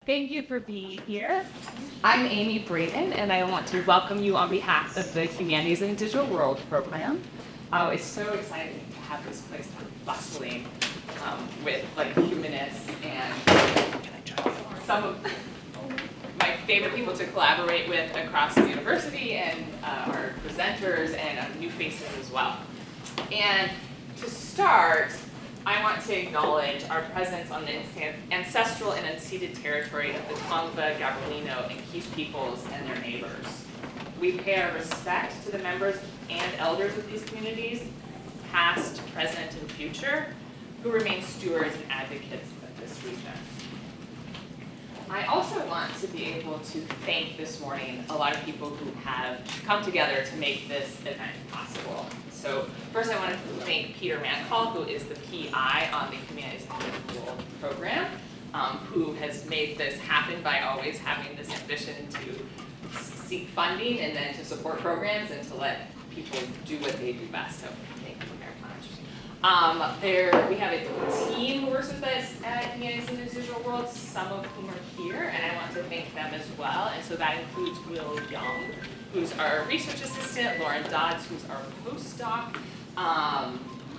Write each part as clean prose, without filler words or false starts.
Thank you for being here. I'm Amy Brayton, and I want to welcome you on behalf of the Humanities in the Digital World program. It's so exciting to have this place bustling with humanists and some of my favorite people to collaborate with across the university, and our presenters and new faces as well. And to start, I want to acknowledge our presence on the ancestral and unceded territory of the Tongva, Gabrielino, and Quiche peoples and their neighbors. We pay our respect to the members and elders of these communities, past, present, and future, who remain stewards and advocates of this region. I also want to be able to thank this morning a lot of people who have come together to make this event possible. So first I want to thank Peter Mancall, who is the PI on the Humanities in the Digital World program, who has made this happen by always having this ambition to seek funding and then to support programs and to let people do what they do best. So thank you very much. We have a team who works with us at Humanities in the Digital World, some of whom are here, and I want to thank them as well. And so that includes Will Young, who's our research assistant, Lauren Dodds, who's our postdoc,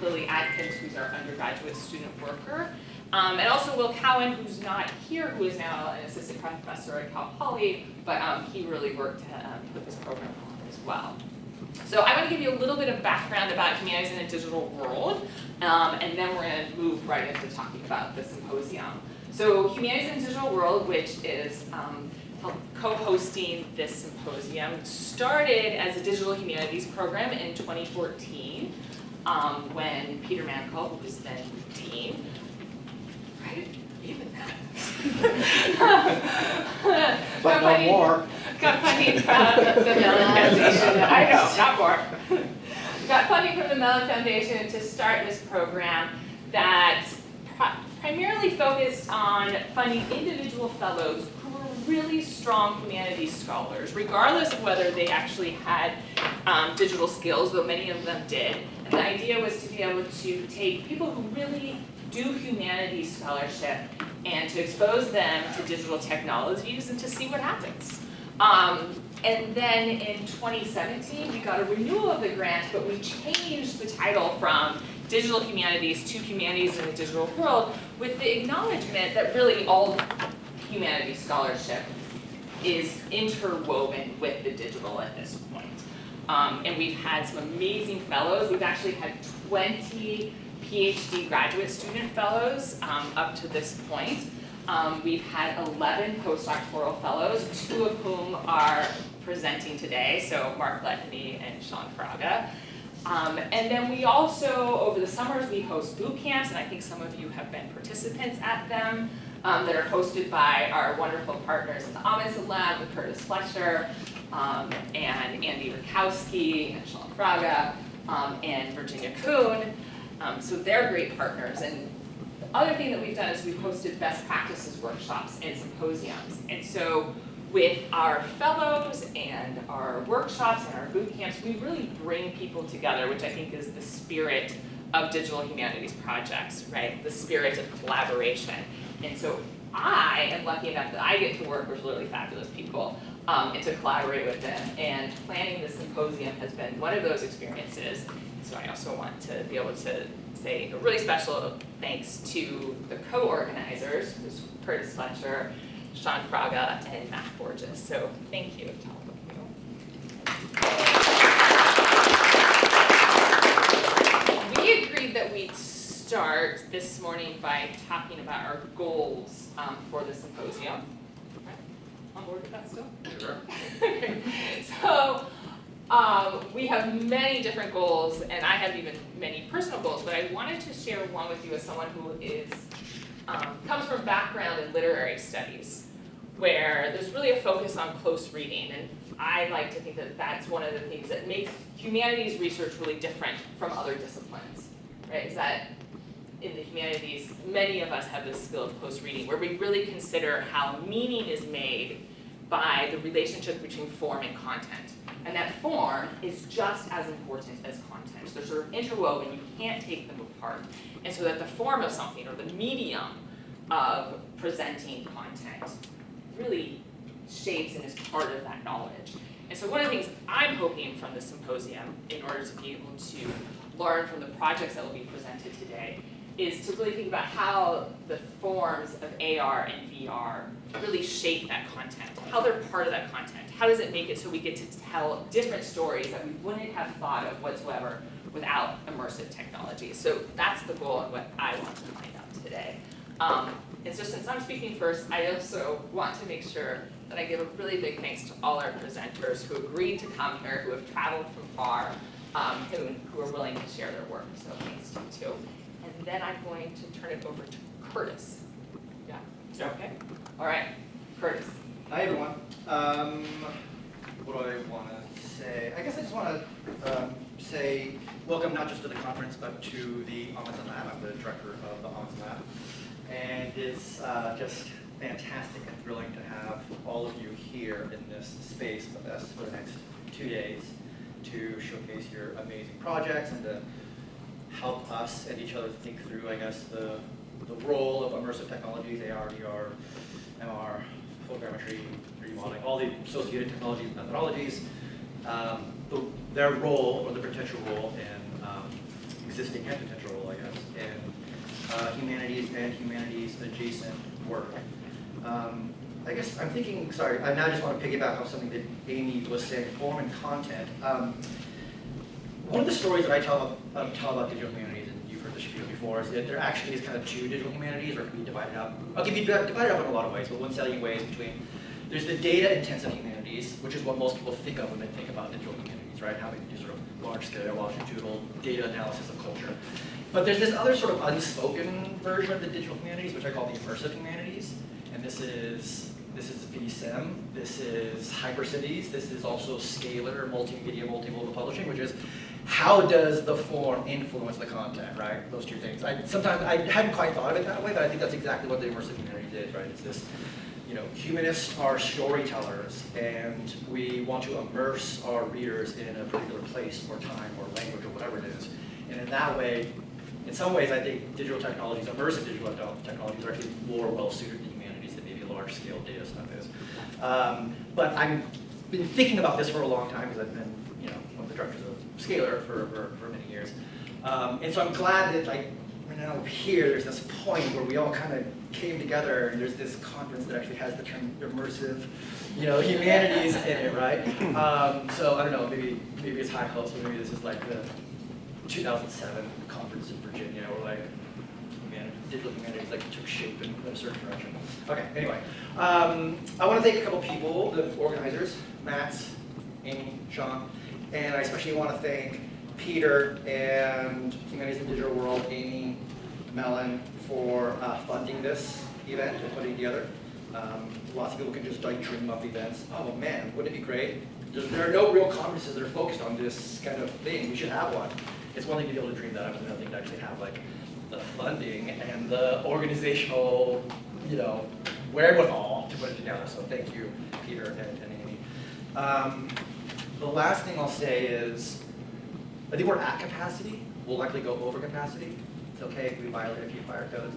Lily Adkins, who's our undergraduate student worker, and also Will Cowan, who's not here, who is now an assistant professor at Cal Poly, but he really worked to put this program on as well. So I want to give you a little bit of background about Humanities in a Digital World, and then we're going to move right into talking about the symposium. So Humanities in a Digital World, which is co-hosting this symposium, started as a digital humanities program in 2014 when Peter Mancall, who was then dean, right? Even that. But no more. Got funding from the Mellon Foundation. I know, not more. Got funding from the Mellon Foundation to start this program that primarily focused on funding individual fellows who were really strong humanities scholars, regardless of whether they actually had digital skills, though many of them did. And the idea was to be able to take people who really do humanities scholarship and to expose them to digital technologies and to see what happens. And then in 2017, we got a renewal of the grant, but we changed the title from Digital Humanities to Humanities in the Digital World, with the acknowledgement that really all humanities scholarship is interwoven with the digital at this point. And we've had some amazing fellows. We've actually had 20 PhD graduate student fellows up to this point. We've had 11 postdoctoral fellows, 2 of whom are presenting today, so Mark Letney and Sean Fraga. And then we also, over the summers, we host boot camps, and I think some of you have been participants at them, that are hosted by our wonderful partners in the Ahmanson lab with Curtis Fletcher, and Andy Rakowski, and Sean Fraga, and Virginia Kuhn. So they're great partners. And the other thing that we've done is we've hosted best practices workshops and symposiums. And so with our fellows and our workshops and our boot camps, we really bring people together, which I think is the spirit of digital humanities projects, right? The spirit of collaboration. And so I am lucky enough that I get to work with really fabulous people and to collaborate with them. And planning the symposium has been one of those experiences. So I also want to be able to say a really special thanks to the co-organizers, who's Curtis Fletcher, Sean Fraga, and Matt Borges. So thank you to all of you. We agreed that we'd start this morning by talking about our goals for the symposium. On board with that still? Sure. Okay. So we have many different goals, and I have even many personal goals, but I wanted to share one with you as someone who is comes from background in literary studies, where there's really a focus on close reading, and I like to think that that's one of the things that makes humanities research really different from other disciplines, right? Is that in the humanities, many of us have this skill of close reading, where we really consider how meaning is made by the relationship between form and content. And that form is just as important as content. They're sort of interwoven, you can't take them apart. And so that the form of something, or the medium, of presenting content really shapes and is part of that knowledge. And so one of the things I'm hoping from the symposium, in order to be able to learn from the projects that will be presented today, is to really think about how the forms of AR and VR really shape that content, how they're part of that content. How does it make it so we get to tell different stories that we wouldn't have thought of whatsoever without immersive technology? So that's the goal and what I want to find out today. And so since I'm speaking first, I also want to make sure that I give a really big thanks to all our presenters who agreed to come here, who have traveled from far, who are willing to share their work. So thanks to you too. And then I'm going to turn it over to Curtis. Yeah, is that okay? All right, Curtis. Hi everyone. What do I want to say? I guess I just want to say welcome not just to the conference, but to the Ahmanson Lab. I'm the director of the Ahmanson Lab. And it's just fantastic and thrilling to have all of you here in this space with us for the next 2 days to showcase your amazing projects and to help us and each other think through, I guess, the role of immersive technologies, AR, VR, MR, photogrammetry, 3D modeling, all the associated technologies and methodologies, their role or the potential role in existing and potential role, I guess, in humanities and humanities adjacent work. I guess I'm thinking, sorry, I now just want to piggyback off something that Amy was saying, form and content. One of the stories that I tell about digital humanities, and you've heard this spiel before, is that there actually is kind of two digital humanities, or it can be divided up. I'll give you divided up in a lot of ways, but one salient way is between, there's the data-intensive humanities, which is what most people think of when they think about digital humanities, right? Having to do sort of large-scale, longitudinal data analysis of culture. But there's this other sort of unspoken version of the digital humanities, which I call the immersive humanities, and this is VSIM, this is Hypercities, this is also scalar, multimedia, multimodal publishing, which is how does the form influence the content, right? Those two things. Sometimes I hadn't quite thought of it that way, but I think that's exactly what the immersive humanities is, right? It's this, humanists are storytellers, and we want to immerse our readers in a particular place or time or language or whatever it is. And in that way, in some ways, I think digital technologies, immersive digital technologies, are actually more well-suited to humanities than maybe large-scale data stuff is. But I've been thinking about this for a long time, because I've been, one of the directors of Scalar for many years. And so I'm glad that, right now here, there's this point where we all kind of came together, and there's this conference that actually has the term immersive, humanities in it, right? So I don't know, maybe it's high hopes, but maybe this is like the 2007 conference in Virginia, where digital humanities took shape in a certain direction. Okay, anyway, I want to thank a couple people, the organizers, Matt, Amy, Sean, and I especially want to thank Peter and Humanities and Digital World, Amy, Mellon, for funding this event and putting it together. Lots of people can just dream up events. Oh man, wouldn't it be great? There are no real conferences that are focused on this kind of thing. We should have one. It's one thing to be able to dream that up, and another thing to actually have the funding and the organizational, wherewithal to put it together. So thank you, Peter and Amy. The last thing I'll say is, I think we're at capacity. We'll likely go over capacity. It's okay if we violate a few fire codes.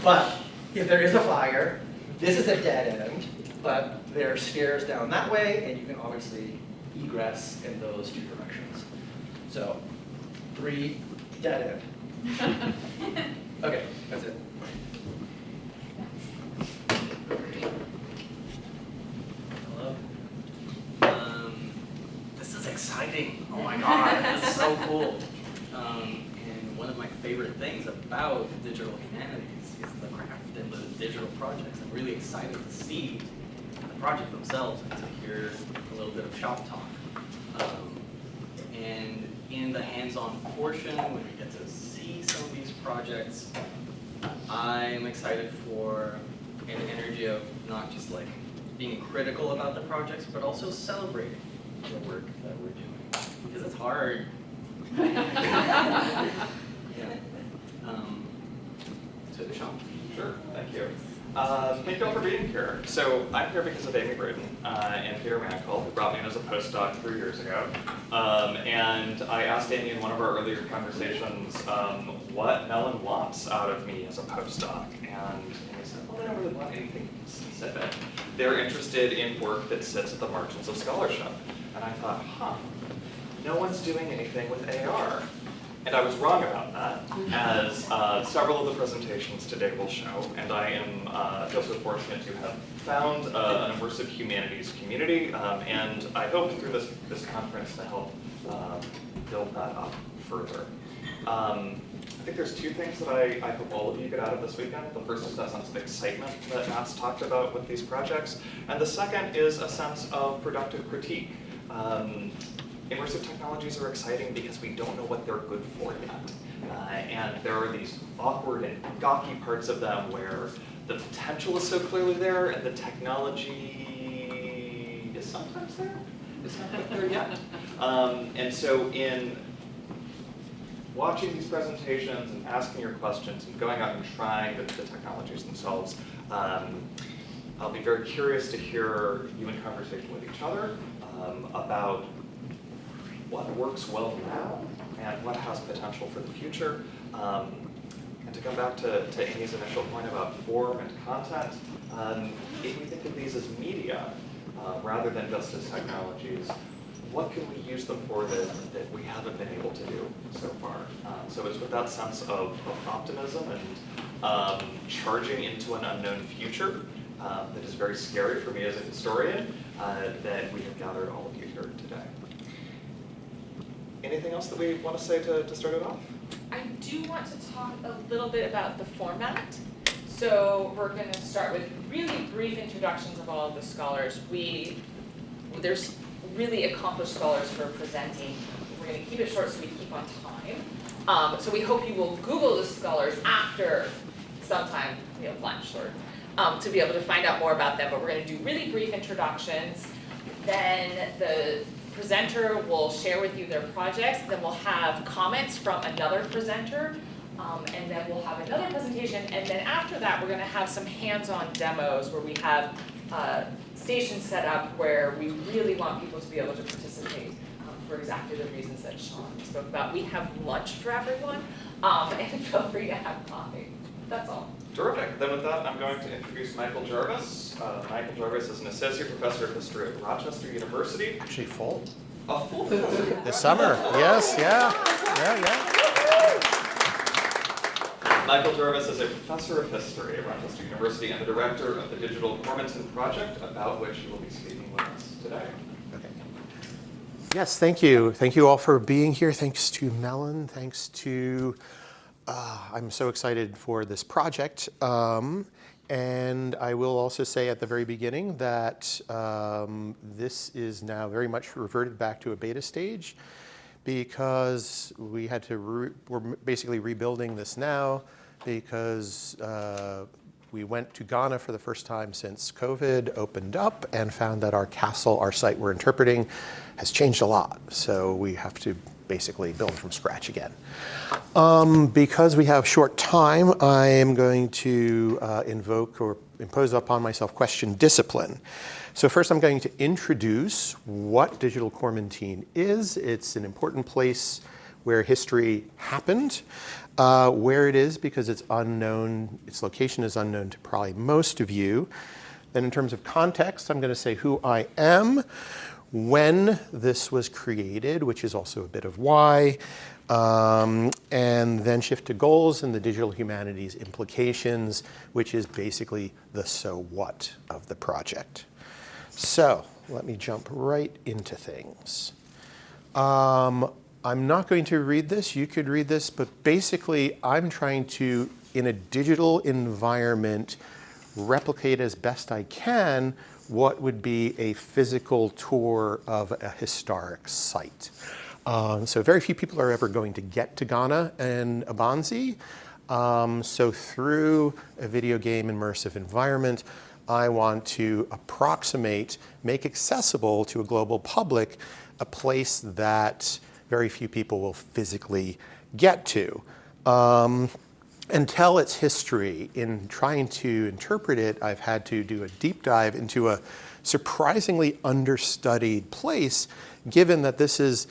But if there is a fire, this is a dead end, but there are stairs down that way, and you can obviously egress in those two directions. So, 3, dead end. Okay, that's it. Hello. This is exciting. Oh my God, this is so cool. And one of my favorite things about digital humanities is the craft and the digital projects. I'm really excited to see the project themselves and to hear a little bit of shop talk. And in the hands-on portion, when we get to see some of these projects, I'm excited for an energy of not just being critical about the projects, but also celebrating the work that we're doing, because it's hard. Yeah. So Sean. Sure, thank you. Thank you all for being here. So I'm here because of Amy Braden and Peter Manicold, who brought me in as a postdoc 3 years ago. And I asked Amy in one of our earlier conversations what Mellon wants out of me as a postdoc. And Amy said, well, they don't really want anything specific. They're interested in work that sits at the margins of scholarship. And I thought, no one's doing anything with AR. And I was wrong about that, as several of the presentations today will show. And I feel so fortunate to have found an immersive humanities community, and I hope through this conference to help build that up further. I think there's two things that I hope all of you get out of this weekend. The first is that sense of excitement that Matt's talked about with these projects, and the second is a sense of productive critique. Immersive technologies are exciting because we don't know what they're good for yet. And there are these awkward and gawky parts of them where the potential is so clearly there and the technology is sometimes there. It's not quite there yet. And so in watching these presentations and asking your questions and going out and trying the technologies themselves, I'll be very curious to hear you in conversation with each other about what works well now and what has potential for the future. And to come back to Amy's initial point about form and content, if we think of these as media rather than just as technologies, what can we use them for that we haven't been able to do so far? So it's with that sense of optimism and charging into an unknown future that is very scary for me as a historian that we have gathered all of you here today. Anything else that we want to say to start it off? I do want to talk a little bit about the format. So we're going to start with really brief introductions of all of the scholars. There's really accomplished scholars who are presenting. We're going to keep it short so we keep on time. So we hope you will Google the scholars after sometime, lunch or to be able to find out more about them. But we're going to do really brief introductions. Then the presenter will share with you their projects, then we'll have comments from another presenter, and then we'll have another presentation, and then after that we're going to have some hands-on demos where we have stations set up where we really want people to be able to participate for exactly the reasons that Sean spoke about. We have lunch for everyone, and feel free to have coffee. That's all. Terrific. Then with that, I'm going to introduce Michael Jarvis. Michael Jarvis is an associate professor of history at Rochester University. Actually full. A full professor. This summer, yes, yeah. Michael Jarvis is a professor of history at Rochester University and the director of the Digital Kormantin project, about which he will be speaking with us today. Okay. Yes, thank you. Thank you all for being here. Thanks to Mellon. Thanks to I'm so excited for this project. And I will also say at the very beginning that this is now very much reverted back to a beta stage because we had to, we're basically rebuilding this now because we went to Ghana for the first time since COVID opened up and found that our castle, our site we're interpreting, has changed a lot. So we have to basically build from scratch again. Because we have short time, I am going to invoke or impose upon myself question discipline. So first I'm going to introduce what Digital Kormantin is. It's an important place where history happened, where it is because it's unknown, its location is unknown to probably most of you. Then in terms of context, I'm going to say who I am, when this was created, which is also a bit of why, and then shift to goals and the digital humanities implications, which is basically the so what of the project. So let me jump right into things. I'm not going to read this, you could read this, but basically I'm trying to, in a digital environment, replicate as best I can what would be a physical tour of a historic site. So very few people are ever going to get to Ghana and Abandze. So through a video game immersive environment, I want to approximate, make accessible to a global public, a place that very few people will physically get to. and tell its history. In trying to interpret it, I've had to do a deep dive into a surprisingly understudied place, given that this is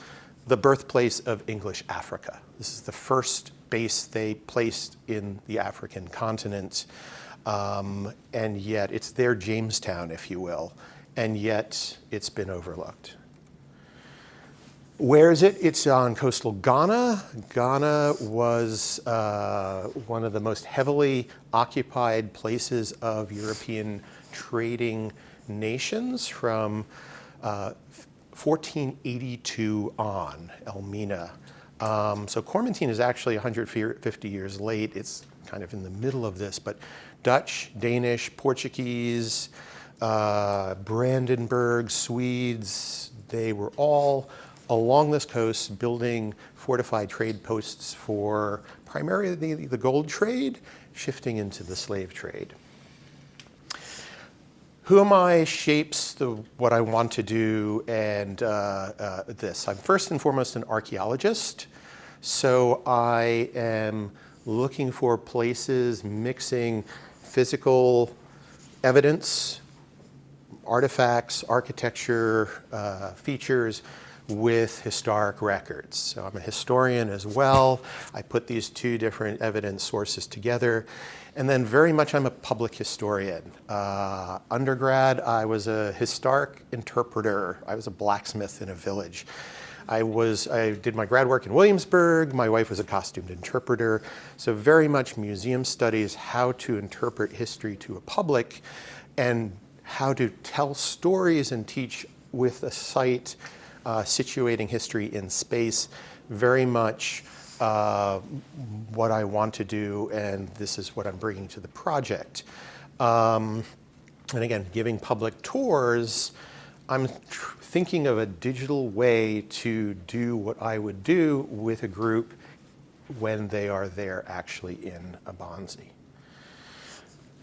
the birthplace of English Africa. This is the first base they placed in the African continent, and yet it's their Jamestown, if you will, and yet it's been overlooked. Where is it? It's on coastal Ghana. Ghana was one of the most heavily occupied places of European trading nations from 1482 on, Elmina. So Kormantin is actually 150 years late. It's kind of in the middle of this, but Dutch, Danish, Portuguese, Brandenburg, Swedes, they were all along this coast building fortified trade posts for primarily the gold trade, shifting into the slave trade. Who am I shapes what I want to do and this. I'm first and foremost an archaeologist, so I am looking for places mixing physical evidence, artifacts, architecture, features with historic records. So I'm a historian as well. I put these two different evidence sources together. And then very much I'm a public historian. Undergrad, I was a historic interpreter. I was a blacksmith in a village. I did my grad work in Williamsburg. My wife was a costumed interpreter. So very much museum studies, how to interpret history to a public and how to tell stories and teach with a site situating history in space. Very much what I want to do, and this is what I'm bringing to the project. And again, giving public tours, I'm thinking of a digital way to do what I would do with a group when they are there actually in Abandze.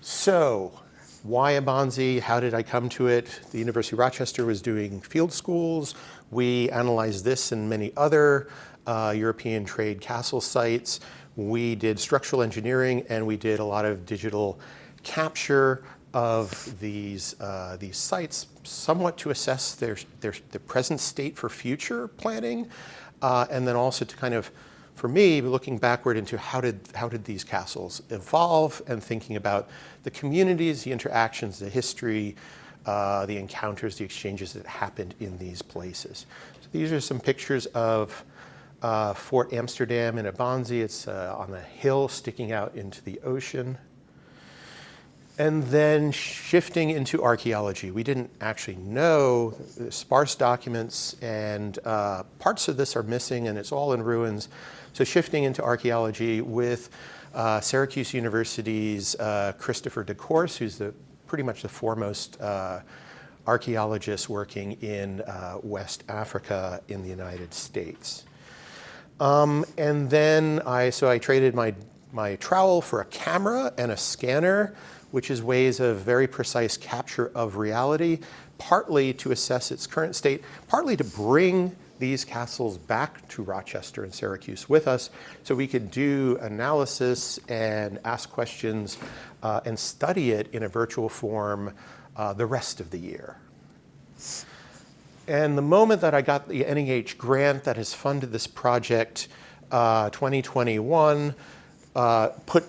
So, why Abandze? How did I come to it? The University of Rochester was doing field schools. We analyzed this and many other European trade castle sites. We did structural engineering, and we did a lot of digital capture of these sites, somewhat to assess their present state for future planning, and then also to kind of, for me, looking backward into how did these castles evolve, and thinking about the communities, the interactions, the history, the encounters, the exchanges that happened in these places. So these are some pictures of Fort Amsterdam in Abandze. It's on a hill sticking out into the ocean. And then shifting into archaeology. We didn't actually know, sparse documents, and parts of this are missing, and it's all in ruins. So shifting into archaeology with Syracuse University's Christopher DeCourse, who's pretty much the foremost archaeologist working in West Africa in the United States. And then I traded my trowel for a camera and a scanner, which is ways of very precise capture of reality, partly to assess its current state, partly to bring these castles back to Rochester and Syracuse with us so we could do analysis and ask questions and study it in a virtual form the rest of the year. And the moment that I got the NEH grant that has funded this project, 2021, put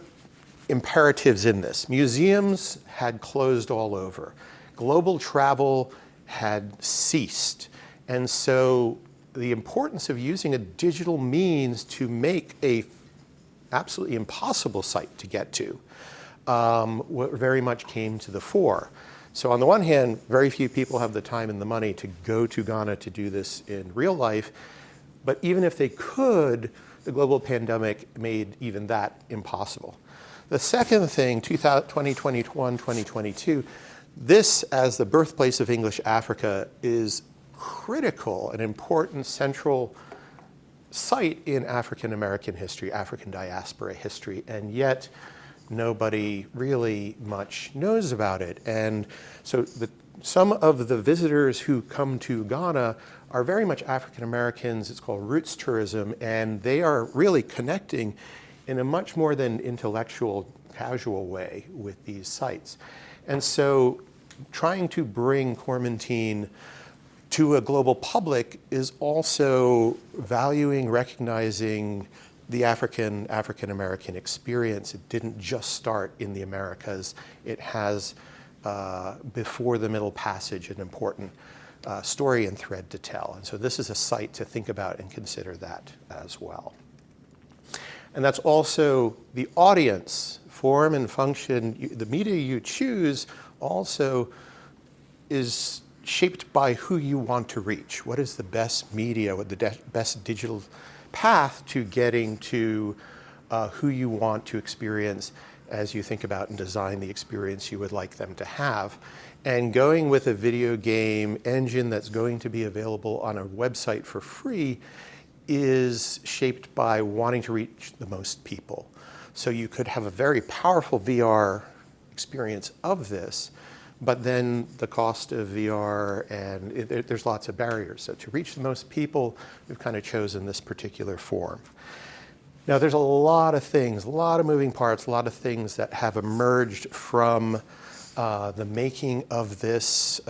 imperatives in this. Museums had closed all over. Global travel had ceased. And so the importance of using a digital means to make a absolutely impossible site to get to very much came to the fore. So on the one hand, very few people have the time and the money to go to Ghana to do this in real life. But even if they could, the global pandemic made even that impossible. The second thing, 2021, 2022, this as the birthplace of English Africa is critical, an important central site in African American history, African diaspora history, and yet nobody really much knows about it. And so some of the visitors who come to Ghana are very much African Americans. It's called roots tourism, and they are really connecting in a much more than intellectual, casual way with these sites. And so trying to bring Kormantin to a global public is also valuing, recognizing the African-American experience. It didn't just start in the Americas. It has, before the Middle Passage, an important story and thread to tell. And so this is a site to think about and consider that as well. And that's also the audience, form and function. The media you choose also is shaped by who you want to reach. What is the best media, what the best digital path to getting to who you want to experience as you think about and design the experience you would like them to have. And going with a video game engine that's going to be available on a website for free is shaped by wanting to reach the most people. So you could have a very powerful VR experience of this, but then the cost of VR, and there's lots of barriers. So to reach the most people, we've kind of chosen this particular form. Now there's a lot of things, a lot of moving parts, a lot of things that have emerged from the making of this,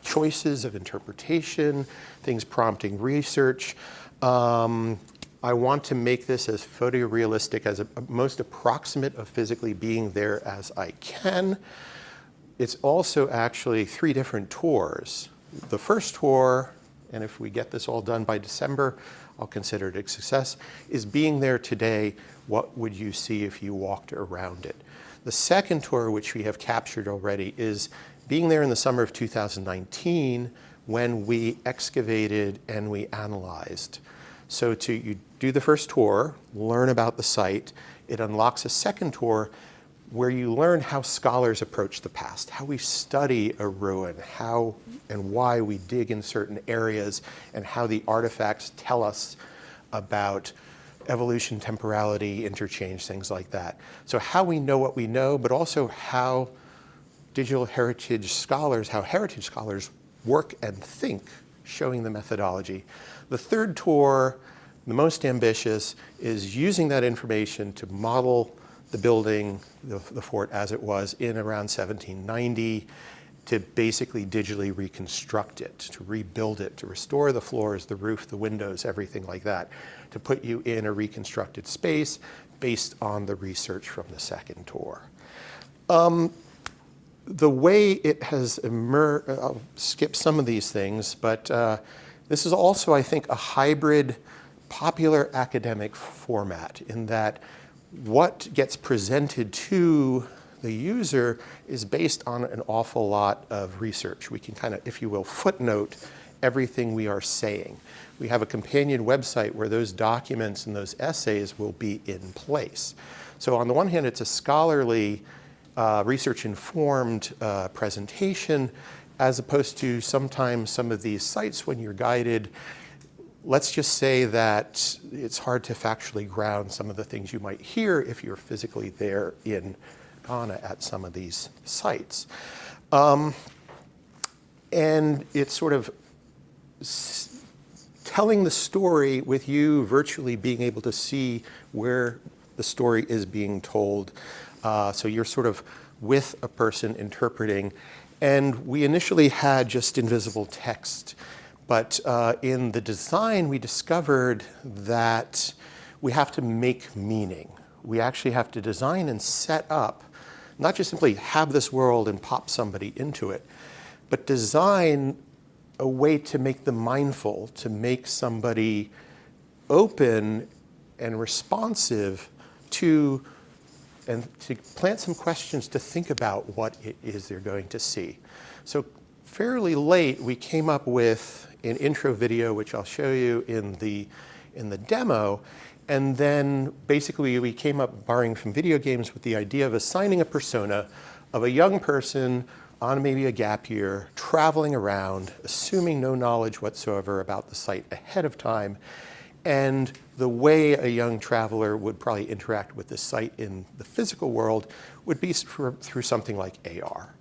choices of interpretation, things prompting research. I want to make this as photorealistic, as most approximate of physically being there as I can. It's also actually 3 different tours. The first tour, and if we get this all done by December, I'll consider it a success, is being there today. What would you see if you walked around it? The second tour, which we have captured already, is being there in the summer of 2019 when we excavated and we analyzed. So you do the first tour, learn about the site. It unlocks a second tour where you learn how scholars approach the past, how we study a ruin, how and why we dig in certain areas, and how the artifacts tell us about evolution, temporality, interchange, things like that. So how we know what we know, but also how digital heritage scholars, how heritage scholars work and think, showing the methodology. The third tour, the most ambitious, is using that information to model the building, the fort as it was in around 1790, to basically digitally reconstruct it, to rebuild it, to restore the floors, the roof, the windows, everything like that, to put you in a reconstructed space based on the research from the second tour. The way it has emerged, I'll skip some of these things, but this is also, I think, a hybrid popular academic format in that what gets presented to the user is based on an awful lot of research. We can kind of, if you will, footnote everything we are saying. We have a companion website where those documents and those essays will be in place. So on the one hand, it's a scholarly, research-informed presentation, as opposed to sometimes some of these sites when you're guided. Let's just say that it's hard to factually ground some of the things you might hear if you're physically there in Ghana at some of these sites. And it's sort of telling the story with you virtually being able to see where the story is being told. So you're sort of with a person interpreting. And we initially had just invisible text. But in the design, we discovered that we have to make meaning. We actually have to design and set up, not just simply have this world and pop somebody into it, but design a way to make them mindful, to make somebody open and responsive to, and to plant some questions to think about what it is they're going to see. So fairly late, we came up with an intro video, which I'll show you in the demo. And then basically we came up, borrowing from video games, with the idea of assigning a persona of a young person on maybe a gap year, traveling around, assuming no knowledge whatsoever about the site ahead of time. And the way a young traveler would probably interact with the site in the physical world would be through something like AR.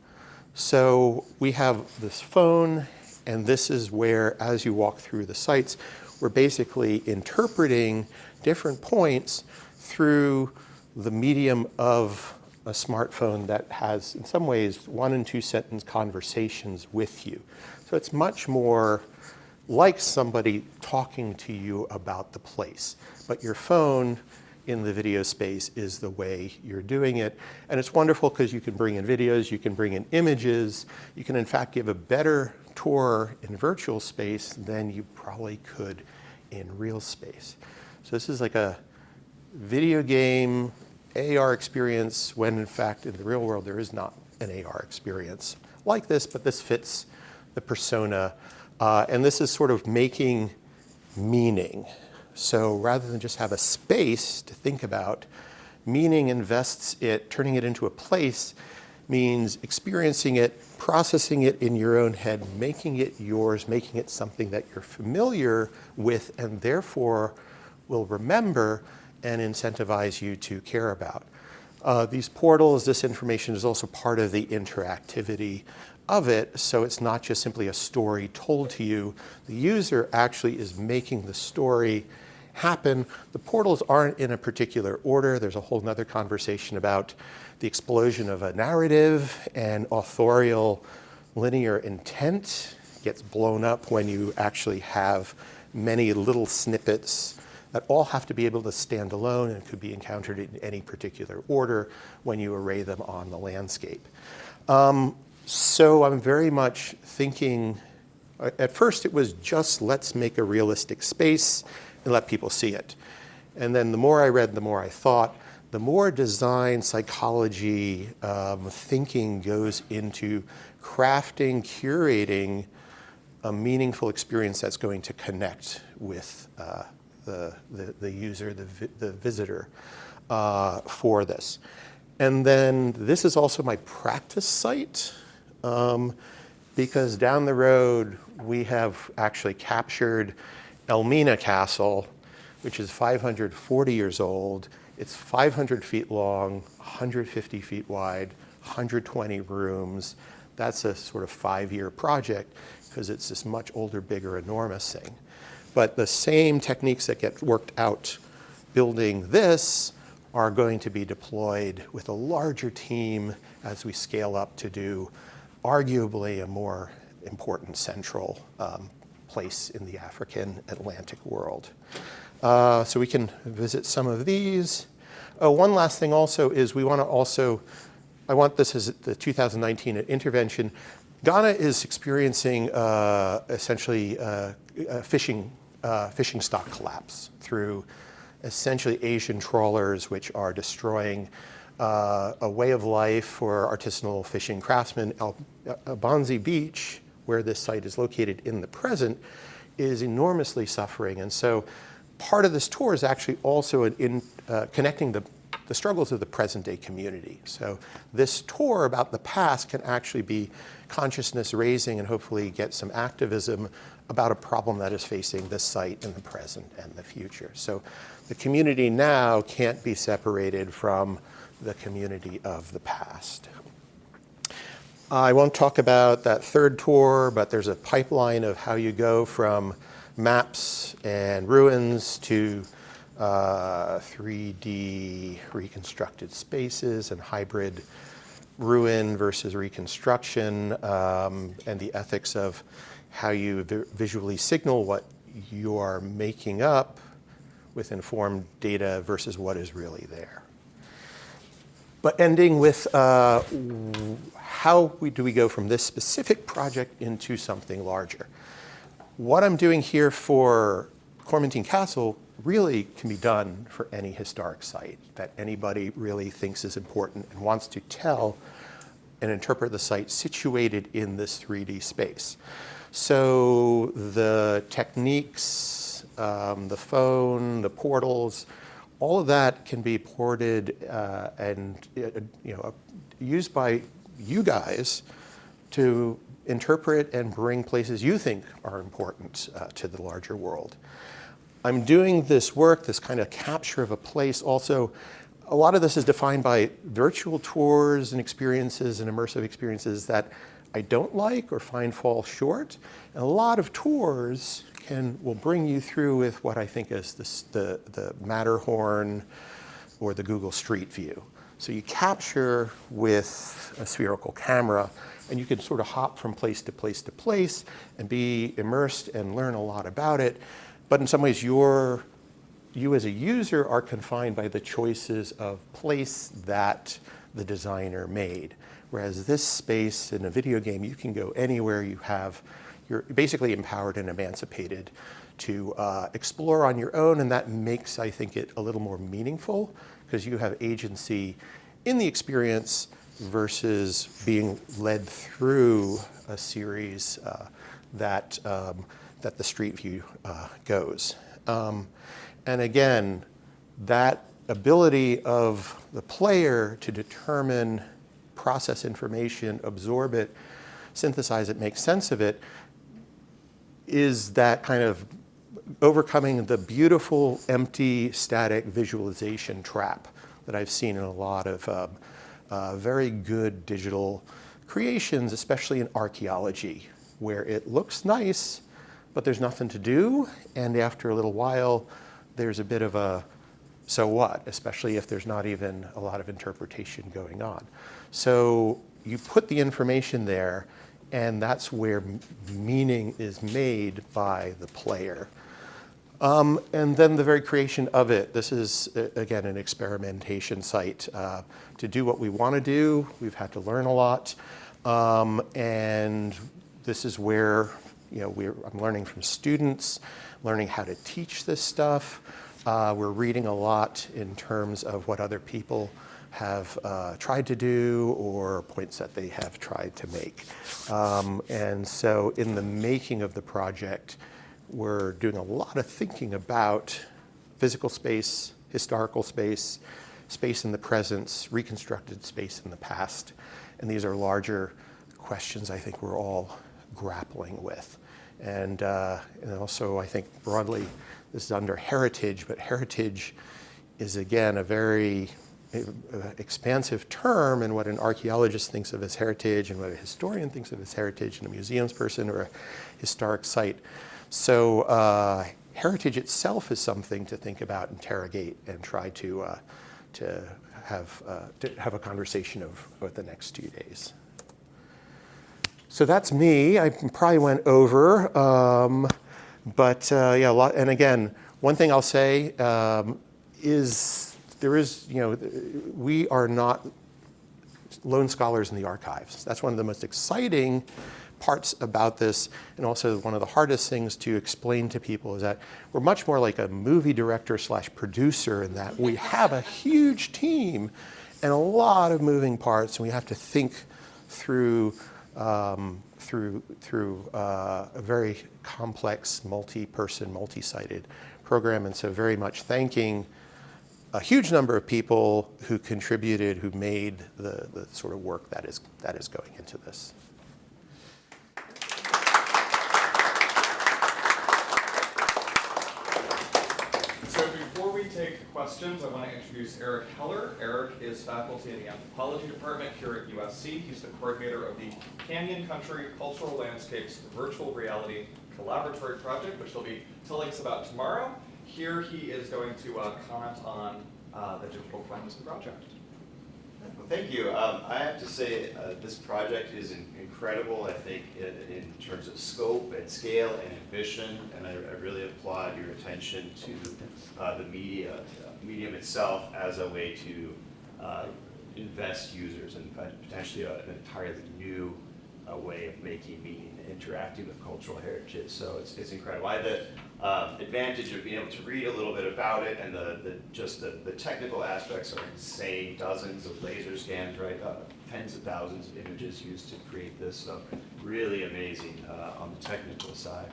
So we have this phone, and this is where, as you walk through the sites, we're basically interpreting different points through the medium of a smartphone that has, in some ways, 1 and 2 sentence conversations with you. So it's much more like somebody talking to you about the place. But your phone in the video space is the way you're doing it. And it's wonderful because you can bring in videos, you can bring in images, you can in fact give a better tour in virtual space than you probably could in real space. So this is like a video game AR experience when in fact in the real world there is not an AR experience like this, but this fits the persona. And this is sort of making meaning. So rather than just have a space to think about, meaning invests it, turning it into a place means experiencing it, processing it in your own head, making it yours, making it something that you're familiar with and therefore will remember and incentivize you to care about. These portals, this information is also part of the interactivity of it, so it's not just simply a story told to you. The user actually is making the story happen. The portals aren't in a particular order. There's a whole nother conversation about the explosion of a narrative and authorial linear intent gets blown up when you actually have many little snippets that all have to be able to stand alone and could be encountered in any particular order when you array them on the landscape. So I'm very much thinking, at first it was just let's make a realistic space and let people see it. And then the more I read, the more I thought, the more design, psychology, thinking goes into crafting, curating a meaningful experience that's going to connect with the user, the visitor for this. And then this is also my practice site because down the road we have actually captured Elmina Castle, which is 540 years old. It's 500 feet long, 150 feet wide, 120 rooms. That's a sort of 5-year project because it's this much older, bigger, enormous thing. But the same techniques that get worked out building this are going to be deployed with a larger team as we scale up to do arguably a more important central place in the African Atlantic world. So we can visit some of these. One last thing also is we want to also, I want this as the 2019 intervention. Ghana is experiencing essentially a fishing stock collapse through essentially Asian trawlers which are destroying a way of life for artisanal fishing craftsmen. Abandze Beach, where this site is located in the present, is enormously suffering. And so part of this tour is actually also in connecting the struggles of the present day community. So this tour about the past can actually be consciousness raising and hopefully get some activism about a problem that is facing this site in the present and the future. So the community now can't be separated from the community of the past. I won't talk about that third tour, but there's a pipeline of how you go from maps and ruins to 3D reconstructed spaces and hybrid ruin versus reconstruction, and the ethics of how you visually signal what you are making up with informed data versus what is really there. But ending with how do we go from this specific project into something larger? What I'm doing here for Kormantin Castle really can be done for any historic site that anybody really thinks is important and wants to tell and interpret the site situated in this 3D space. So the techniques, the phone, the portals, all of that can be ported and used by you guys to interpret and bring places you think are important to the larger world. I'm doing this work, this kind of capture of a place also. A lot of this is defined by virtual tours and experiences and immersive experiences that I don't like or find fall short. And a lot of tours will bring you through with what I think is the Matterhorn or the Google Street View. So you capture with a spherical camera, and you can sort of hop from place to place to place and be immersed and learn a lot about it. But in some ways, you as a user are confined by the choices of place that the designer made. Whereas this space in a video game, you can go anywhere. You're basically empowered and emancipated to explore on your own, and that makes, I think, it a little more meaningful because you have agency in the experience versus being led through a series that the Street View goes. And again, that ability of the player to determine, process information, absorb it, synthesize it, make sense of it, is that kind of overcoming the beautiful, empty, static visualization trap that I've seen in a lot of very good digital creations, especially in archaeology, where it looks nice, but there's nothing to do, and after a little while, there's a bit of a so what, especially if there's not even a lot of interpretation going on. So you put the information there, and that's where meaning is made by the player. And then the very creation of it. This is, again, an experimentation site. To do what we want to do, we've had to learn a lot. And this is where I'm learning from students, learning how to teach this stuff. We're reading a lot in terms of what other people have tried to do or points that they have tried to make. And so in the making of the project, we're doing a lot of thinking about physical space, historical space, space in the present, reconstructed space in the past. And these are larger questions I think we're all grappling with. And also I think broadly, this is under heritage, but heritage is again a very expansive term, and what an archaeologist thinks of as heritage and what a historian thinks of as heritage, and a museums person or a historic site. So heritage itself is something to think about, interrogate, and try to have a conversation of the next 2 days. So that's me. I probably went over, but yeah, a lot. And again, one thing I'll say is we are not lone scholars in the archives. That's one of the most exciting parts about this, and also one of the hardest things to explain to people is that we're much more like a movie director / producer in that we have a huge team and a lot of moving parts, and we have to think through a very complex, multi-person, multi-sited program. And so very much thanking a huge number of people who contributed, who made the sort of work that is going into this. So before we take questions, I want to introduce Eric Heller. Eric is faculty in the anthropology department here at USC. He's the coordinator of the Canyon Country Cultural Landscapes Virtual Reality Collaboratory Project, which he'll be telling us about tomorrow. Here he is going to comment on the Digital Kormantin project. Well, thank you. I have to say this project is incredible, I think, in terms of scope and scale and ambition, and I really applaud your attention to the medium itself as a way to invest users and potentially an entirely new way of making meaning and interacting with cultural heritage. So it's incredible. I have the advantage of being able to read a little bit about it, and the technical aspects are insane. Dozens of laser scans, right? Tens of thousands of images used to create this. So really amazing on the technical side.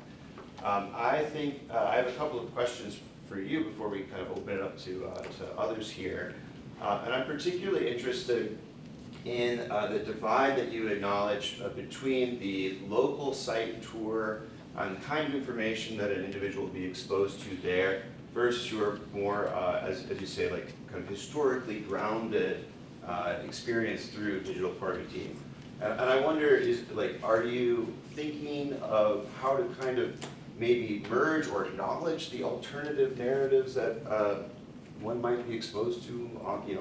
I think I have a couple of questions for you before we kind of open it up to others here. And I'm particularly interested in the divide that you acknowledge between the local site tour and the kind of information that an individual will be exposed to there versus your more, as you say, like kind of historically grounded experience through Digital Kormantin. And I wonder, are you thinking of how to kind of maybe merge or acknowledge the alternative narratives that one might be exposed to,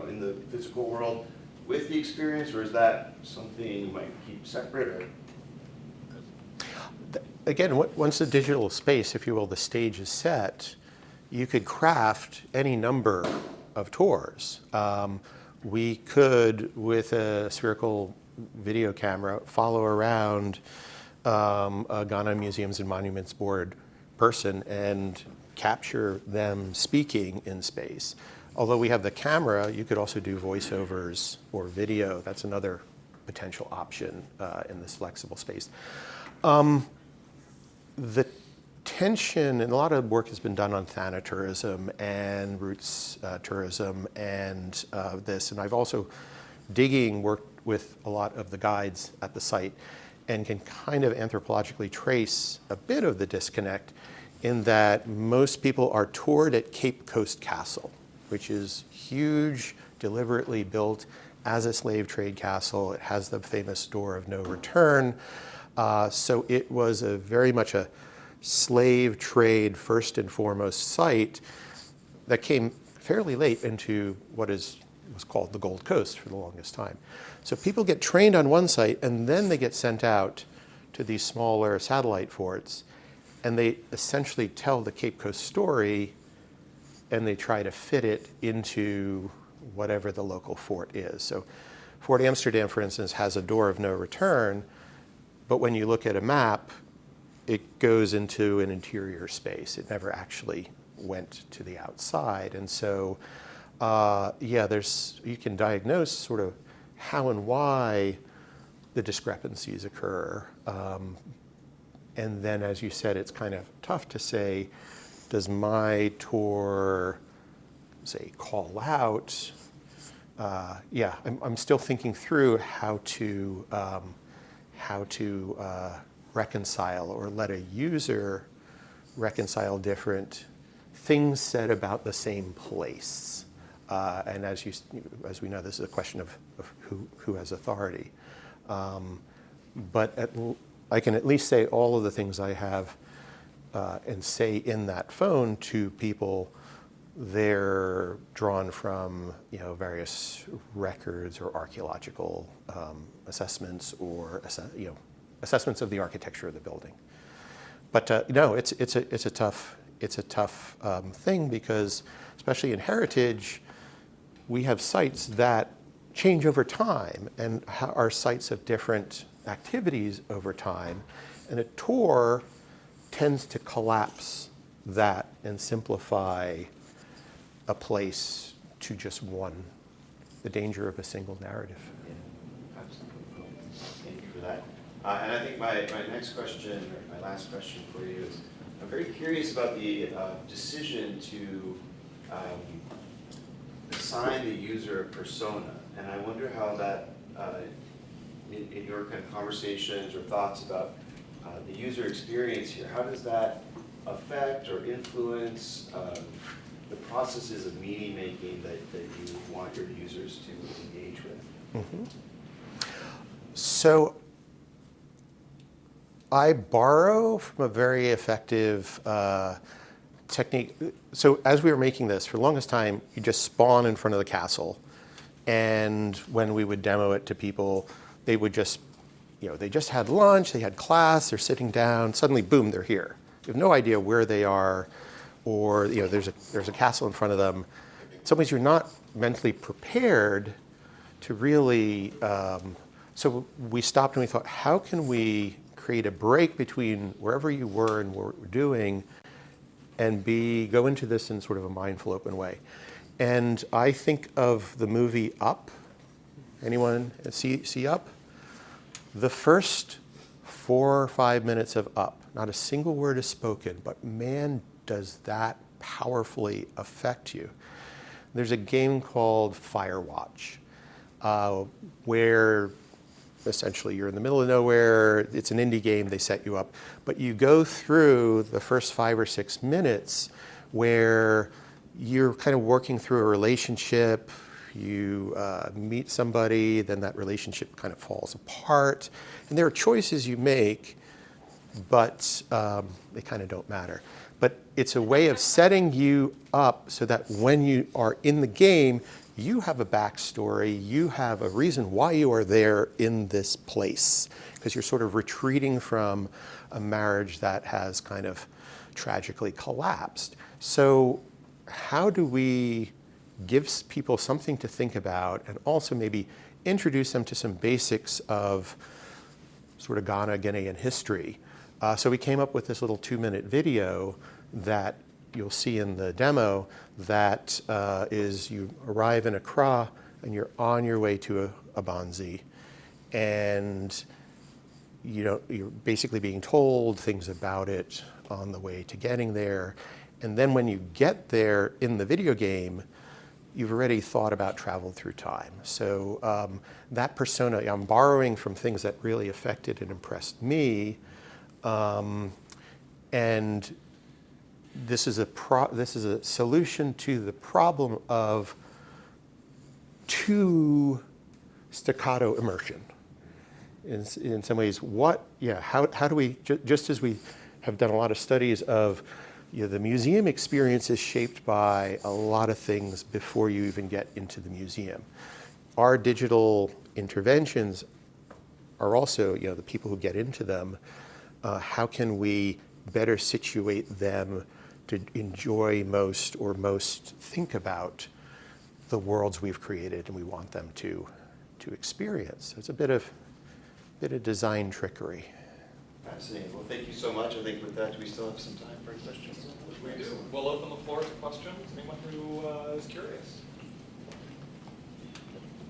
in the physical world with the experience, or is that something you might keep separate? Or? Again, once the digital space, if you will, the stage is set, you could craft any number of tours. We could, with a spherical video camera, follow around a Ghana Museums and Monuments Board person and capture them speaking in space. Although we have the camera, you could also do voiceovers or video. That's another potential option in this flexible space. The tension, and a lot of work has been done on thanatourism and roots tourism and this, and I've also worked with a lot of the guides at the site and can kind of anthropologically trace a bit of the disconnect in that most people are toured at Cape Coast Castle, which is huge, deliberately built as a slave trade castle. It has the famous door of no return. So it was very much a slave trade, first and foremost, site that came fairly late into what was called the Gold Coast for the longest time. So people get trained on one site, and then they get sent out to these smaller satellite forts, and they essentially tell the Cape Coast story, and they try to fit it into whatever the local fort is. So Fort Amsterdam, for instance, has a door of no return, but when you look at a map, it goes into an interior space. It never actually went to the outside. And so, you can diagnose sort of how and why the discrepancies occur. And then, as you said, it's kind of tough to say, does my tour, say, call out? I'm still thinking through how to reconcile or let a user reconcile different things said about the same place. And as we know, this is a question of who has authority. But I can at least say all of the things I have and say in that phone to people. They're drawn from various records or archaeological assessments or assessments of the architecture of the building. But no, it's a tough thing because, especially in heritage, we have sites that change over time and are sites of different activities over time, and a tour tends to collapse that and simplify a place to just one, the danger of a single narrative. Yeah, absolutely. Thank you for that. And I think my next question, or my last question for you is, I'm very curious about the decision to assign the user a persona. And I wonder how that, in your kind of conversations or thoughts about the user experience here, how does that affect or influence the processes of meaning making that you want your users to engage with? Mm-hmm. So I borrow from a very effective technique. So as we were making this, for the longest time, you just spawn in front of the castle. And when we would demo it to people, they would just, they just had lunch, they had class, they're sitting down, suddenly, boom, they're here. You have no idea where they are, or there's a castle in front of them. In some ways, you're not mentally prepared to really, so we stopped and we thought, how can we create a break between wherever you were and what we're doing and go into this in sort of a mindful, open way. And I think of the movie Up. Anyone see Up? The first 4 or 5 minutes of Up, not a single word is spoken, but man, does that powerfully affect you. There's a game called Firewatch, where essentially you're in the middle of nowhere, it's an indie game, they set you up, but you go through the first 5 or 6 minutes where you're kind of working through a relationship, you meet somebody, then that relationship kind of falls apart, and there are choices you make, but they kind of don't matter. But it's a way of setting you up so that when you are in the game, you have a backstory, you have a reason why you are there in this place, because you're sort of retreating from a marriage that has kind of tragically collapsed. So how do we give people something to think about and also maybe introduce them to some basics of sort of Ghana, Guinean history? So we came up with this little 2-minute video that you'll see in the demo that is you arrive in Accra and you're on your way to Abandze, and you're basically being told things about it on the way to getting there. And then when you get there in the video game, you've already thought about travel through time. So that persona, I'm borrowing from things that really affected and impressed me. And this is a solution to the problem of too staccato immersion. In some ways, how do we, just as we have done a lot of studies of, the museum experience is shaped by a lot of things before you even get into the museum. Our digital interventions are also, the people who get into them, how can we better situate them to enjoy most think about the worlds we've created and we want them to experience. So it's a bit of design trickery. Fascinating. Well, thank you so much. I think with that, we still have some time for questions. We do. We'll open the floor to questions. Anyone who is curious?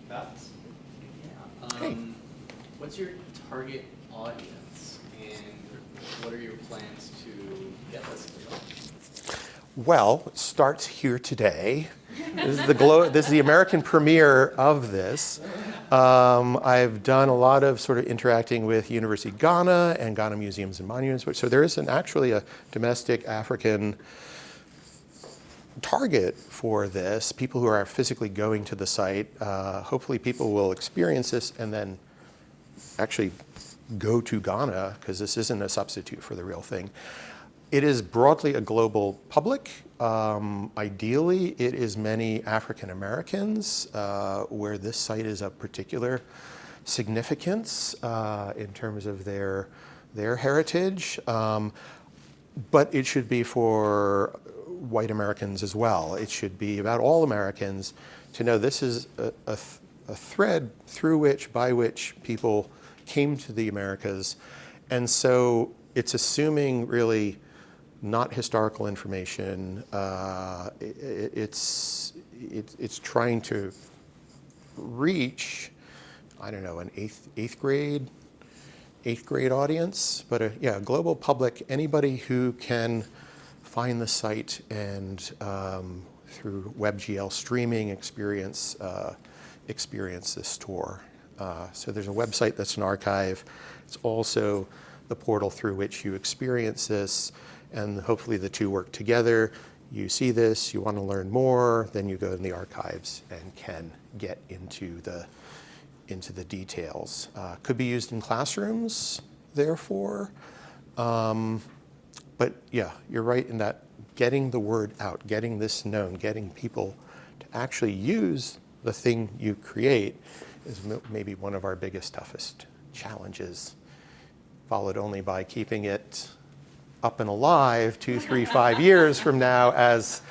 Matt? Yeah. What's your target audience, and what are your plans to get this developed? Well, it starts here today. This is the American premiere of this. I've done a lot of sort of interacting with University of Ghana and Ghana Museums and Monuments. So there is actually a domestic African target for this, people who are physically going to the site. Hopefully people will experience this and then actually go to Ghana, because this isn't a substitute for the real thing. It is broadly a global public. Ideally, it is many African Americans where this site is of particular significance in terms of their heritage. But it should be for white Americans as well. It should be about all Americans to know this is a thread by which people came to the Americas. And so it's assuming really not historical information. It's trying to reach, I don't know, an eighth grade audience, but a global public, anybody who can find the site and through WebGL streaming experience this tour. So there's a website that's an archive. It's also the portal through which you experience this, and hopefully the two work together. You see this, you want to learn more, then you go in the archives and can get into the details. Could be used in classrooms, therefore. But yeah, you're right in that getting the word out, getting this known, getting people to actually use the thing you create is maybe one of our biggest, toughest challenges, followed only by keeping it up and alive 2, 3, 5 years from now as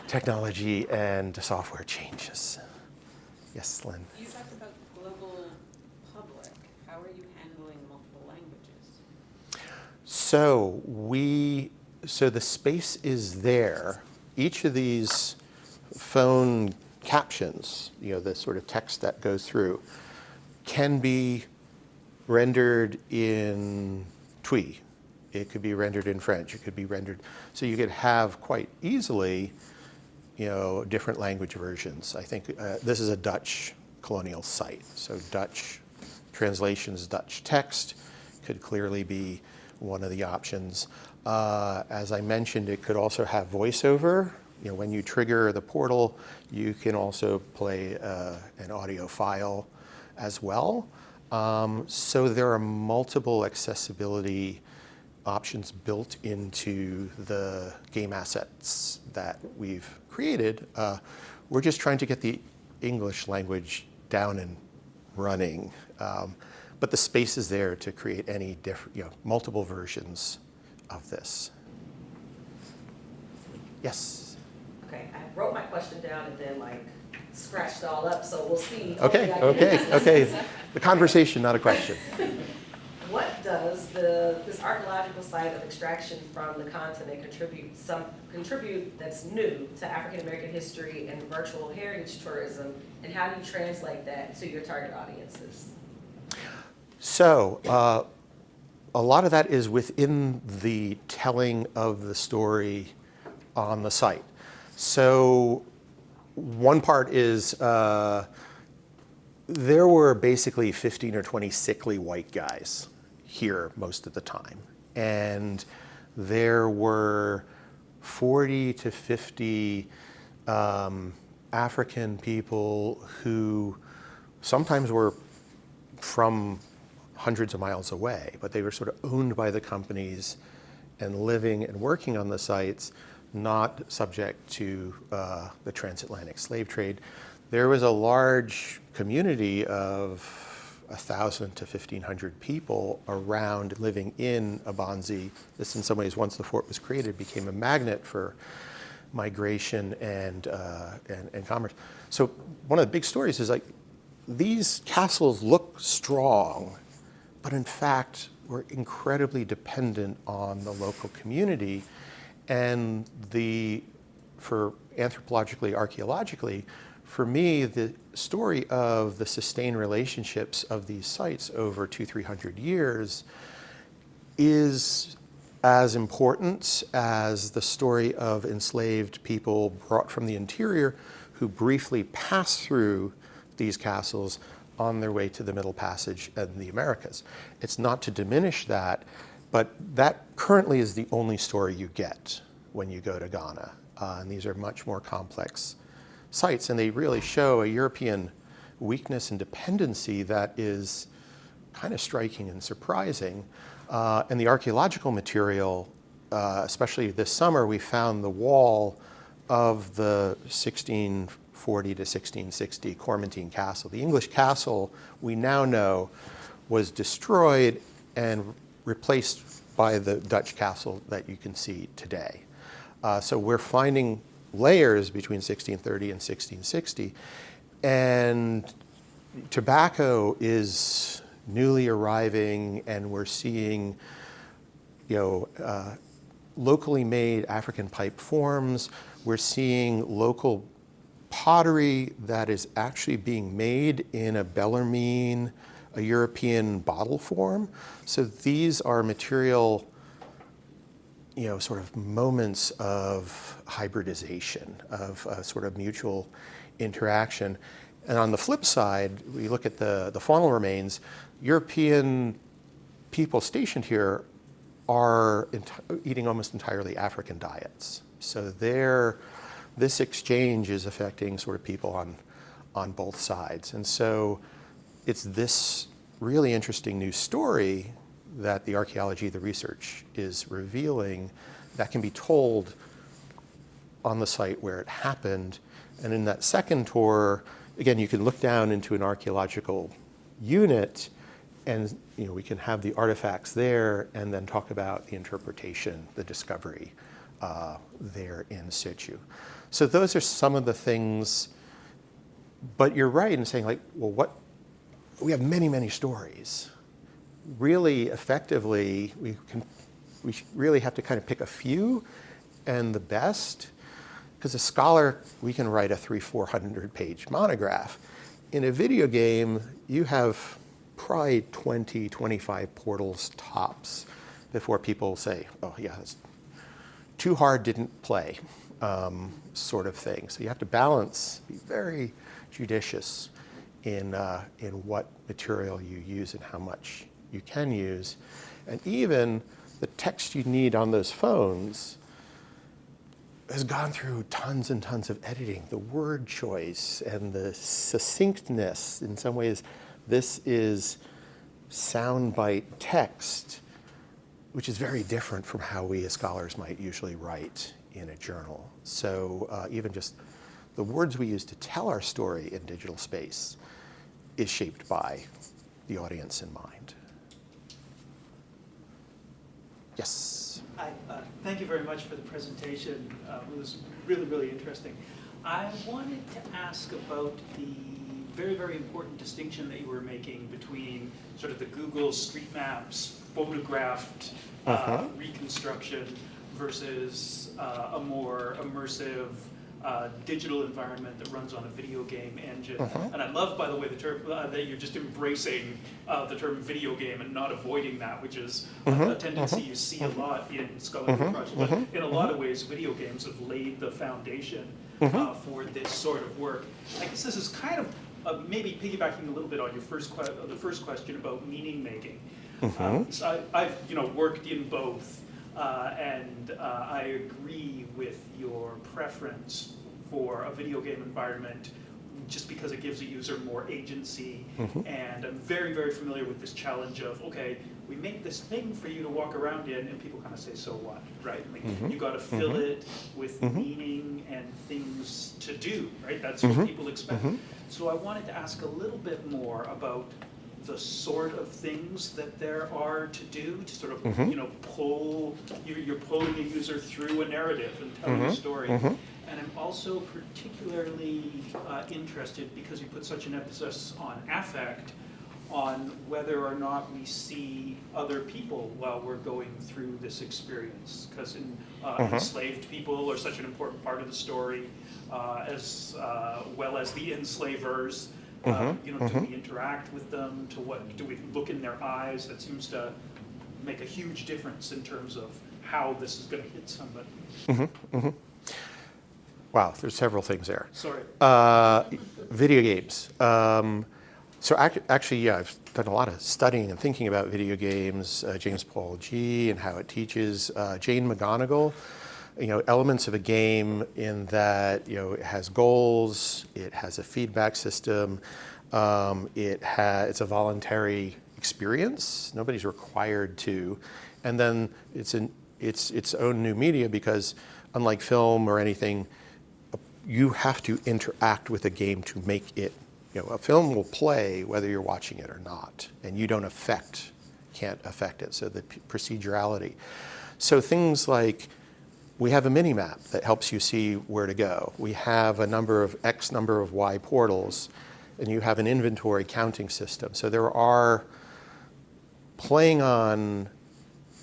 technology and software changes. Yes, Lynn. You talked about global public. How are you handling multiple languages? So the space is there. Each of these phone captions, the sort of text that goes through, can be rendered in Twi. It could be rendered in French. It could be rendered, so you could have quite easily, different language versions. I think this is a Dutch colonial site, so Dutch translations, Dutch text could clearly be one of the options. As I mentioned, it could also have voiceover. When you trigger the portal, you can also play an audio file as well. So there are multiple accessibility options built into the game assets that we've created. We're just trying to get the English language down and running. But the space is there to create any different, multiple versions of this. Yes? Okay, I wrote my question down and then scratched it all up, so we'll see. Okay. The conversation, not a question. What does this archaeological site of extraction from the continent contribute that's new to African American history and virtual heritage tourism, and how do you translate that to your target audiences? So, a lot of that is within the telling of the story on the site. So, one part is there were basically 15 or 20 sickly white guys here most of the time. And there were 40 to 50 African people who sometimes were from hundreds of miles away, but they were sort of owned by the companies and living and working on the sites, not subject to the transatlantic slave trade. There was a large community of 1,000 to 1,500 people around living in Abandze. This, in some ways, once the fort was created, became a magnet for migration and commerce. So one of the big stories is these castles look strong, but in fact were incredibly dependent on the local community. And for anthropologically, archaeologically, for me, the story of the sustained relationships of these sites over 200-300 years is as important as the story of enslaved people brought from the interior who briefly passed through these castles on their way to the Middle Passage and the Americas. It's not to diminish that, but that currently is the only story you get when you go to Ghana. And these are much more complex sites, and they really show a European weakness and dependency that is kind of striking and surprising. And the archaeological material, especially this summer, we found the wall of the 1640 to 1660 Kormantin castle. The English castle, we now know, was destroyed and replaced by the Dutch castle that you can see today. So we're finding layers between 1630 and 1660. And tobacco is newly arriving, and we're seeing, locally made African pipe forms. We're seeing local pottery that is actually being made in a Bellarmine, a European bottle form. So these are material, sort of moments of hybridization, of sort of mutual interaction. And on the flip side, we look at the faunal remains. European people stationed here are eating almost entirely African diets. So this exchange is affecting sort of people on both sides. And so it's this really interesting new story that the archaeology, the research is revealing that can be told on the site where it happened. And in that second tour, again, you can look down into an archaeological unit, and we can have the artifacts there and then talk about the interpretation, the discovery there in situ. So those are some of the things, but you're right in saying we have many, many stories. Really effectively, we really have to kind of pick a few and the best, because a scholar, we can write a 300-400 page monograph. In a video game, you have probably 20, 25 portals tops before people say, oh yeah, that's too hard, didn't play, sort of thing. So you have to balance, be very judicious in what material you use and how much you can use. And even the text you need on those phones has gone through tons and tons of editing. The word choice and the succinctness, in some ways, this is soundbite text which is very different from how we as scholars might usually write in a journal. So even just the words we use to tell our story in digital space is shaped by the audience in mind. Yes? Hi, thank you very much for the presentation. It was really, really interesting. I wanted to ask about the very, very important distinction that you were making between sort of the Google Street Maps photographed reconstruction versus a more immersive digital environment that runs on a video game engine. And I love, by the way, the term that you're just embracing the term video game and not avoiding that, which is a tendency you see a lot in scholarly projects. But in a lot of ways, video games have laid the foundation for this sort of work. I guess this is kind of maybe piggybacking a little bit on your the first question about meaning making. So I've worked in both. And I agree with your preference for a video game environment just because it gives a user more agency. And I'm very, very familiar with this challenge of, okay, we make this thing for you to walk around in, and people kind of say, so what, right? Like, you got to fill it with meaning and things to do, right? That's what people expect. So I wanted to ask a little bit more about the sort of things that there are to do to sort of, pull, you're pulling a user through a narrative and telling a story. And I'm also particularly interested, because you put such an emphasis on affect, on whether or not we see other people while we're going through this experience. Because enslaved people are such an important part of the story, as well as the enslavers. Do we interact with them? Do we look in their eyes? That seems to make a huge difference in terms of how this is going to hit somebody. Wow, there's several things there. Sorry. Video games. So actually, yeah, I've done a lot of studying and thinking about video games. James Paul G. and how it teaches. Jane McGonigal. Elements of a game in that, it has goals, it has a feedback system, it's a voluntary experience. Nobody's required to. And then it's its own new media because, unlike film or anything, you have to interact with a game to make it. A film will play whether you're watching it or not, and you can't affect it. So the procedurality. So things like, we have a mini-map that helps you see where to go. We have a number of X number of Y portals, and you have an inventory counting system. So there are, playing on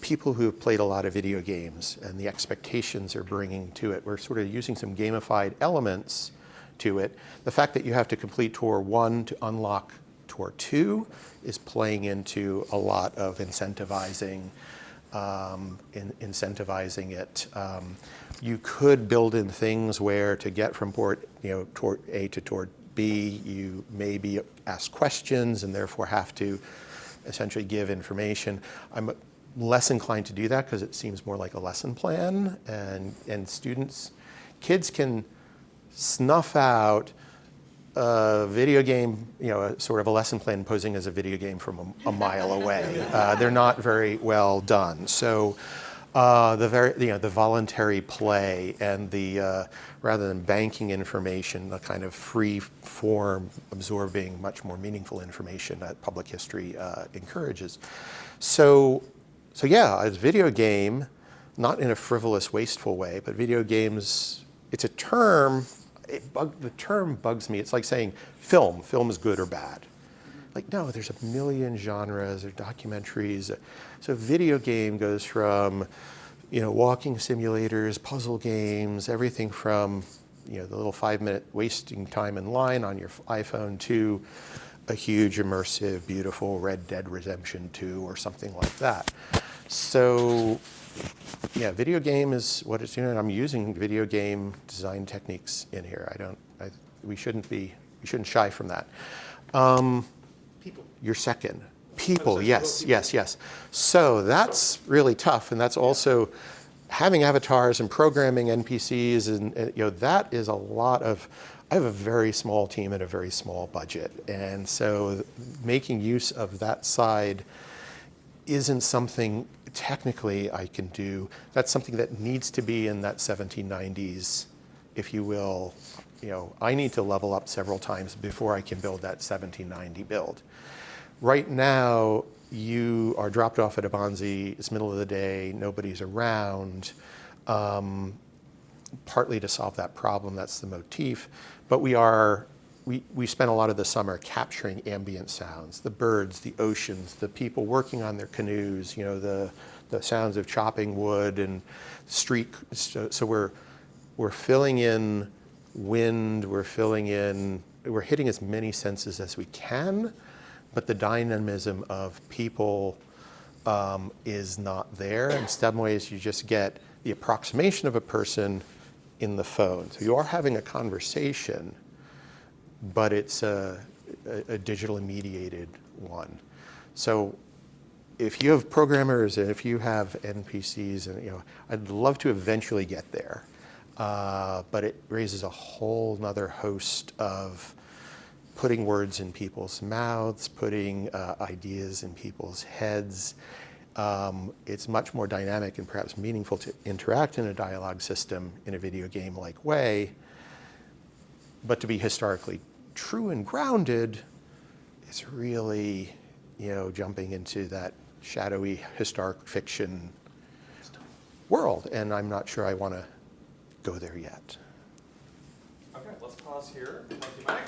people who have played a lot of video games and the expectations they're bringing to it. We're sort of using some gamified elements to it. The fact that you have to complete Tour 1 to unlock Tour 2 is playing into a lot of incentivizing it. You could build in things where to get from port A to port B, you maybe ask questions and therefore have to essentially give information. I'm less inclined to do that because it seems more like a lesson plan, and kids can snuff out a video game, sort of a lesson plan posing as a video game from a mile away. They're not very well done. So the voluntary play and the rather than banking information, the kind of free form absorbing much more meaningful information that public history encourages. So yeah, it's video game, not in a frivolous, wasteful way, but video games. It's a term. The term bugs me. It's like saying film. Film is good or bad. Like, no, there's a million genres or documentaries. So video game goes from, walking simulators, puzzle games, everything from, the little 5-minute wasting time in line on your iPhone to a huge, immersive, beautiful Red Dead Redemption 2 or something like that. So, yeah, video game is what it's doing. I'm using video game design techniques in here. We shouldn't shy from that. People. Your second. People, yes. So that's really tough, and that's also having avatars and programming NPCs, and that is a lot of. I have a very small team and a very small budget, and so making use of that side isn't something technically I can do. That's something that needs to be in that 1790s, if you will. I need to level up several times before I can build that 1790 build. Right now, you are dropped off at Abandze, it's middle of the day, nobody's around. Partly to solve that problem, that's the motif. But we spent a lot of the summer capturing ambient sounds, the birds, the oceans, the people working on their canoes, the sounds of chopping wood and street. So we're filling in wind, we're hitting as many senses as we can, but the dynamism of people is not there. In some ways, you just get the approximation of a person in the phone. So you are having a conversation, but it's a digitally mediated one. So if you have programmers and if you have NPCs, and I'd love to eventually get there, but it raises a whole nother host of putting words in people's mouths, putting ideas in people's heads. It's much more dynamic and perhaps meaningful to interact in a dialogue system in a video game-like way. But to be historically true and grounded, it's really, jumping into that shadowy historic fiction world. And I'm not sure I want to go there yet. Okay, let's pause here. Thank you, Mike.